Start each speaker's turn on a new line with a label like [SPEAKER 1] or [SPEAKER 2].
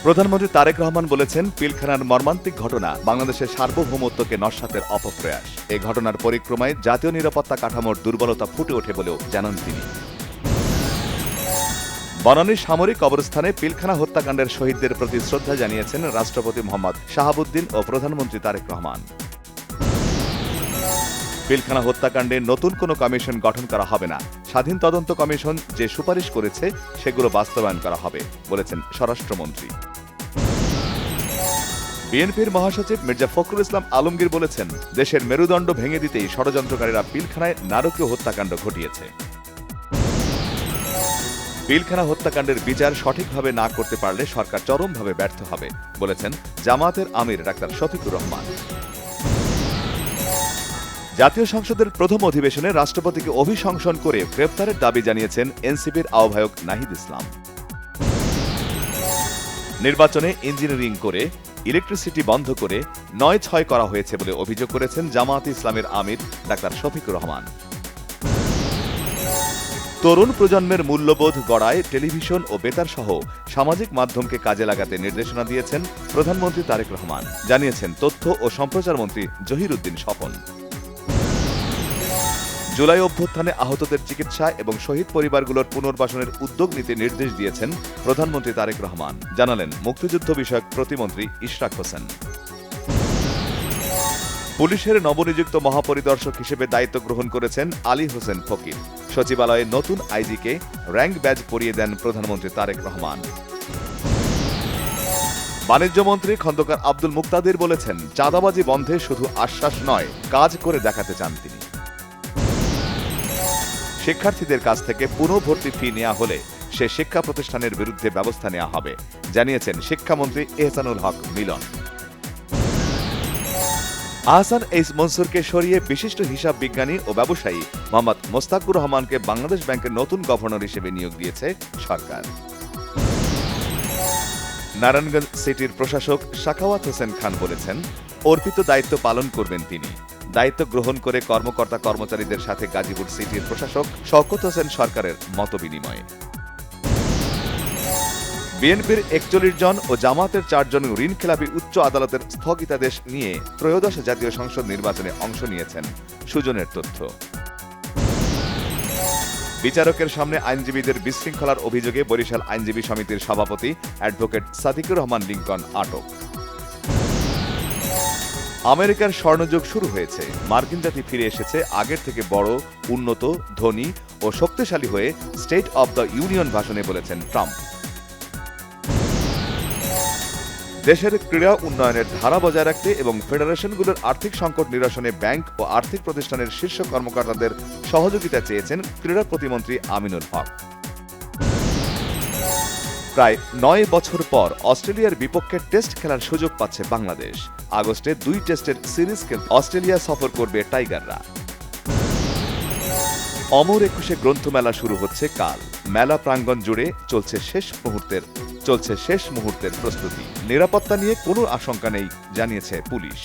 [SPEAKER 1] প্রধানমন্ত্রী তারেক রহমান বলেছেন, পিলখানার মর্মান্তিক ঘটনা বাংলাদেশের সার্বভৌমত্বকে নস্যাতের অপপ্রয়াস। এই ঘটনার পরিক্রমায় জাতীয় নিরাপত্তা কাঠামোর দুর্বলতা ফুটে ওঠে বলেও জানান তিনি। বনানীর সামরিক কবরস্থানে পিলখানা হত্যাকাণ্ডের শহীদদের প্রতি শ্রদ্ধা জানিয়েছেন রাষ্ট্রপতি মোহাম্মদ শাহাবুদ্দিন ও প্রধানমন্ত্রী তারেক রহমান। পিলখানা হত্যাকাণ্ডে নতুন কোনো কমিশন গঠন করা হবে না। স্বাধীন তদন্ত কমিশন যে সুপারিশ করেছে সেগুলো বাস্তবায়ন করা হবে বলেছেন স্বরাষ্ট্রমন্ত্রী। বিএনপির মহাসচিব মির্জা ফখরুল ইসলাম আলমগীর বলেছেন, দেশের মেরুদণ্ড ভেঙে দিতেই ষড়যন্ত্রকারীরা পিলখানায় নারকীয় হত্যাকাণ্ড ঘটিয়েছে। পিলখানা হত্যাকাণ্ডের বিচার সঠিকভাবে না করতে পারলে সরকার চরমভাবে ব্যর্থ হবে বলেছেন জামায়াতের আমির ডাক্তার শফিকুর রহমান। জাতীয় সংসদের প্রথম অধিবেশনে রাষ্ট্রপতিকে অভিশংসন করে গ্রেপ্তারের দাবি জানিয়েছেন এনসিপির আহ্বায়ক নাহিদ ইসলাম। নির্বাচনে ইঞ্জিনিয়ারিং করে ইলেকট্রিসিটি বন্ধ করে ৯/৬ করা হয়েছে বলে অভিযোগ করেছেন জামায়াতে ইসলামের আমির ডাক্তার শফিকুর রহমান। তরুণ প্রজন্মের মূল্যবোধ গড়ায় টেলিভিশন ও বেতার সহ সামাজিক মাধ্যমকে কাজে লাগাতে নির্দেশনা দিয়েছেন প্রধানমন্ত্রী তারেক রহমান, জানিয়েছেন তথ্য ও সম্প্রচার মন্ত্রী জহিরুদ্দিন স্বপন। জুলাই অভ্যুত্থানে আহতদের চিকিৎসা এবং শহীদ পরিবারগুলোর পুনর্বাসনের উদ্যোগ নিতে নির্দেশ দিয়েছেন প্রধানমন্ত্রী তারেক রহমান, জানালেন মুক্তিযুদ্ধ বিষয়ক প্রতিমন্ত্রী ইশরাক হোসেন। পুলিশের নবনিযুক্ত মহাপরিদর্শক হিসেবে দায়িত্ব গ্রহণ করেছেন আলী হোসেন ফকির। সচিবালয়ে নতুন আইজিকে র্যাঙ্ক ব্যাজ পরিয়ে দেন প্রধানমন্ত্রী তারেক রহমান। বাণিজ্যমন্ত্রী খন্দকার আব্দুল মুক্তাদির বলেছেন, চাঁদাবাজি বন্ধে শুধু আশ্বাস নয়, কাজ করে দেখাতে চান তিনি। শিক্ষার্থীদের কাছ থেকে পুনঃভর্তি ফি নেওয়া হলে সে শিক্ষা প্রতিষ্ঠানের বিরুদ্ধে ব্যবস্থা নেওয়া হবে, জানিয়েছেন শিক্ষামন্ত্রী এহসানুল হক মিলন। আহসান এইচ মনসুরকে সরিয়ে বিশিষ্ট হিসাব বিজ্ঞানী ও ব্যবসায়ী মোহাম্মদ মোস্তাকুর রহমানকে বাংলাদেশ ব্যাংকের নতুন গভর্নর হিসেবে নিয়োগ দিয়েছে সরকার। নারায়ণগঞ্জ সিটির প্রশাসক সাখাওয়াত হোসেন খান বলেছেন, অর্পিত দায়িত্ব পালন করবেন তিনি। দায়িত্ব গ্রহণ করে কর্মকর্তা কর্মচারীদের সাথে গাজীপুর সিটির প্রশাসক শওকত হোসেন সরকারের মতবিনিময়। বিএনপির ৪১ জন ও জামায়াতের ৪ জন ঋণখেলাপি উচ্চ আদালতের স্থগিতাদেশ নিয়ে ত্রয়োদশ জাতীয় সংসদ নির্বাচনে অংশ নিয়েছেন সুজনের তথ্য। বিচারকের সামনে আইনজীবীদের বিশৃঙ্খলার অভিযোগে বরিশাল আইনজীবী সমিতির সভাপতি অ্যাডভোকেট সাদিকুর রহমান লিংকন আটক। আমেরিকার স্বর্ণযুগ শুরু হয়েছে। মার্কিন জাতি ফিরে এসেছে আগের থেকে বড়, উন্নত, ধনী ও শক্তিশালী হয়ে স্টেট অব দ্য ইউনিয়ন ভাষণে বলেছেন ট্রাম্প। দেশের ক্রীড়া উন্নয়নের ধারা বজায় রাখতে এবং ফেডারেশনগুলোর আর্থিক সংকট নিরসনে ব্যাংক ও আর্থিক প্রতিষ্ঠানের শীর্ষ কর্মকর্তাদের সহযোগিতা চেয়েছেন ক্রীড়া প্রতিমন্ত্রী আমিনুল হক। প্রায় ৯ বছর পর অস্ট্রেলিয়ার বিপক্ষে টেস্ট খেলার সুযোগ পাচ্ছে বাংলাদেশ। আগস্টে 2 টেস্টের সিরিজ খেলতে অস্ট্রেলিয়া সফর করবে টাইগাররা। অমর একুশে গ্রন্থমেলা শুরু হচ্ছে কাল। মেলা প্রাঙ্গণ জুড়ে চলছে শেষ মুহূর্তের প্রস্তুতি। নিরাপত্তা নিয়ে কোনো আশঙ্কা নেই, জানিয়েছে পুলিশ।